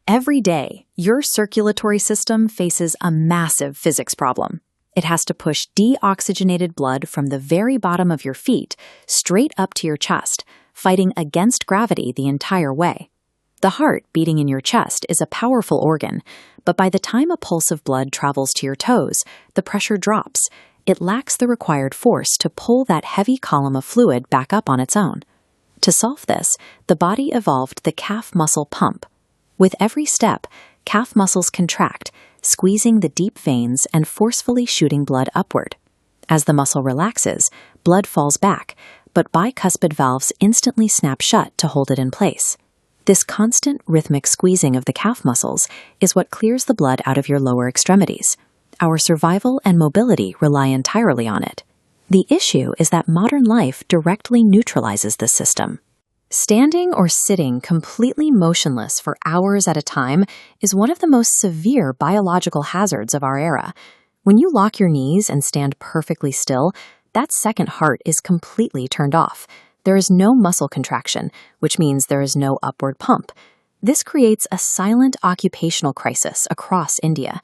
Every day, your circulatory system faces a massive physics problem. It has to push deoxygenated blood from the very bottom of your feet straight up to your chest, fighting against gravity the entire way. The heart beating in your chest is a powerful organ, but by the time a pulse of blood travels to your toes, the pressure drops. It lacks the required force to pull that heavy column of fluid back up on its own. To solve this, the body evolved the calf muscle pump. With every step, calf muscles contract, squeezing the deep veins and forcefully shooting blood upward. As the muscle relaxes, blood falls back, but bicuspid valves instantly snap shut to hold it in place. This constant rhythmic squeezing of the calf muscles is what clears the blood out of your lower extremities. Our survival and mobility rely entirely on it. The issue is that modern life directly neutralizes this system. Standing or sitting completely motionless for hours at a time is one of the most severe biological hazards of our era. When you lock your knees and stand perfectly still, that second heart is completely turned off. There is no muscle contraction, which means there is no upward pump. This creates a silent occupational crisis across India.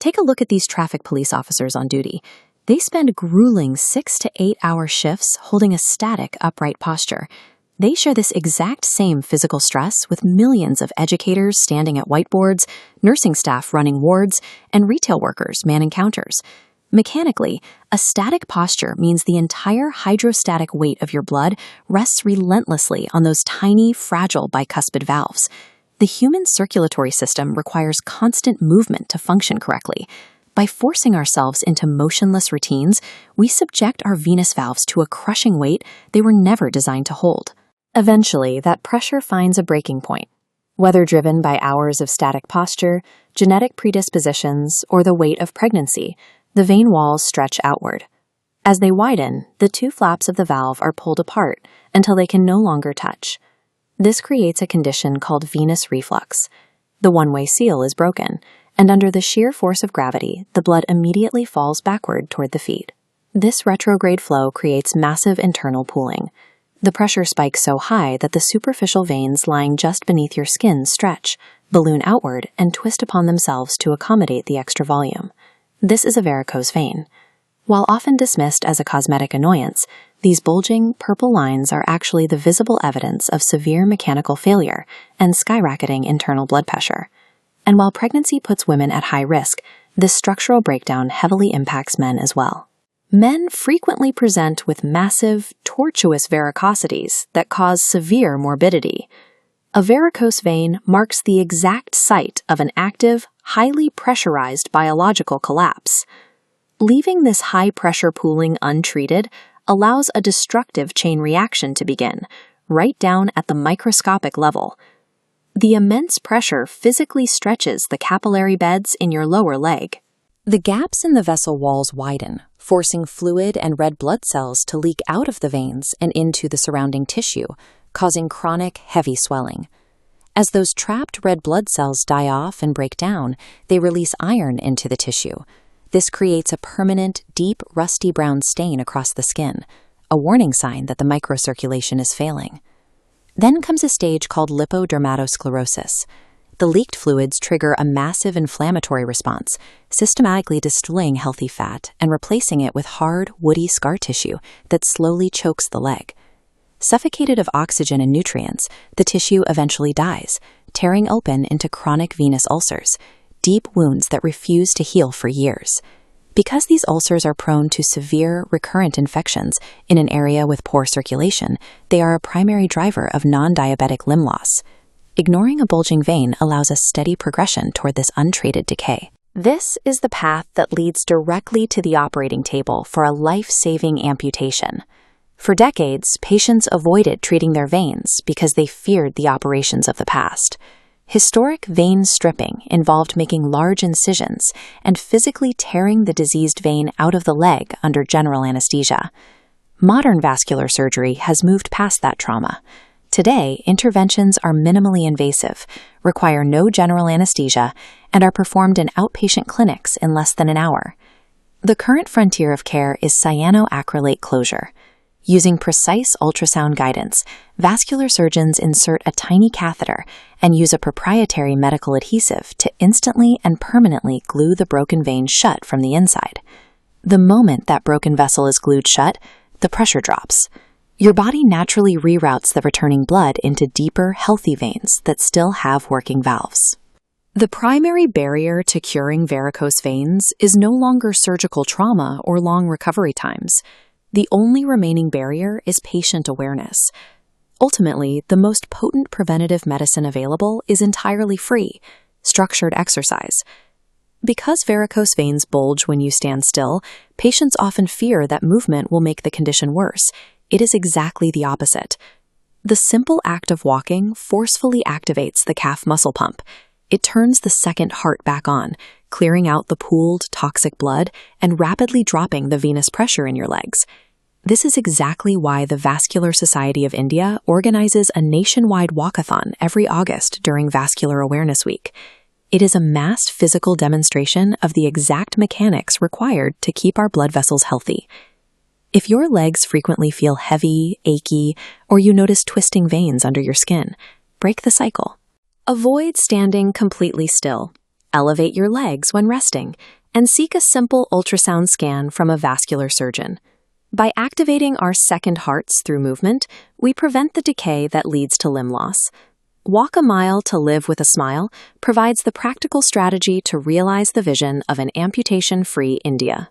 Take a look at these traffic police officers on duty. They spend grueling 6 to 8 hour shifts holding a static, upright posture. They share this exact same physical stress with millions of educators standing at whiteboards, nursing staff running wards, and retail workers manning counters. Mechanically, a static posture means the entire hydrostatic weight of your blood rests relentlessly on those tiny, fragile bicuspid valves. The human circulatory system requires constant movement to function correctly. By forcing ourselves into motionless routines, we subject our venous valves to a crushing weight they were never designed to hold. Eventually, that pressure finds a breaking point. Whether driven by hours of static posture, genetic predispositions, or the weight of pregnancy, the vein walls stretch outward. As they widen, the two flaps of the valve are pulled apart until they can no longer touch. This creates a condition called venous reflux. The one-way seal is broken, and under the sheer force of gravity, the blood immediately falls backward toward the feet. This retrograde flow creates massive internal pooling. The pressure spikes so high that the superficial veins lying just beneath your skin stretch, balloon outward, and twist upon themselves to accommodate the extra volume. This is a varicose vein. While often dismissed as a cosmetic annoyance, these bulging, purple lines are actually the visible evidence of severe mechanical failure and skyrocketing internal blood pressure. And while pregnancy puts women at high risk, this structural breakdown heavily impacts men as well. Men frequently present with massive, tortuous varicosities that cause severe morbidity. A varicose vein marks the exact site of an active, highly pressurized biological collapse. Leaving this high-pressure pooling untreated allows a destructive chain reaction to begin, right down at the microscopic level. The immense pressure physically stretches the capillary beds in your lower leg. The gaps in the vessel walls widen, forcing fluid and red blood cells to leak out of the veins and into the surrounding tissue, causing chronic, heavy swelling. As those trapped red blood cells die off and break down, they release iron into the tissue. This creates a permanent, deep, rusty brown stain across the skin, a warning sign that the microcirculation is failing. Then comes a stage called lipodermatosclerosis. The leaked fluids trigger a massive inflammatory response, systematically destroying healthy fat and replacing it with hard, woody scar tissue that slowly chokes the leg. Suffocated of oxygen and nutrients, the tissue eventually dies, tearing open into chronic venous ulcers, deep wounds that refuse to heal for years. Because these ulcers are prone to severe, recurrent infections in an area with poor circulation, they are a primary driver of non-diabetic limb loss. Ignoring a bulging vein allows a steady progression toward this untreated decay. This is the path that leads directly to the operating table for a life-saving amputation. For decades, patients avoided treating their veins because they feared the operations of the past. Historic vein stripping involved making large incisions and physically tearing the diseased vein out of the leg under general anesthesia. Modern vascular surgery has moved past that trauma. Today, interventions are minimally invasive, require no general anesthesia, and are performed in outpatient clinics in less than an hour. The current frontier of care is cyanoacrylate closure. Using precise ultrasound guidance, vascular surgeons insert a tiny catheter and use a proprietary medical adhesive to instantly and permanently glue the broken vein shut from the inside. The moment that broken vessel is glued shut, the pressure drops. Your body naturally reroutes the returning blood into deeper, healthy veins that still have working valves. The primary barrier to curing varicose veins is no longer surgical trauma or long recovery times. The only remaining barrier is patient awareness. Ultimately, the most potent preventative medicine available is entirely free: structured exercise. Because varicose veins bulge when you stand still, patients often fear that movement will make the condition worse. It is exactly the opposite. The simple act of walking forcefully activates the calf muscle pump. It turns the second heart back on, clearing out the pooled, toxic blood and rapidly dropping the venous pressure in your legs. This is exactly why the Vascular Society of India organizes a nationwide walkathon every August during Vascular Awareness Week. It is a massed physical demonstration of the exact mechanics required to keep our blood vessels healthy. If your legs frequently feel heavy, achy, or you notice twisting veins under your skin, break the cycle. Avoid standing completely still. Elevate your legs when resting, and seek a simple ultrasound scan from a vascular surgeon. By activating our second hearts through movement, we prevent the decay that leads to limb loss. Walk a Mile to Live with a Smile provides the practical strategy to realize the vision of an amputation-free India.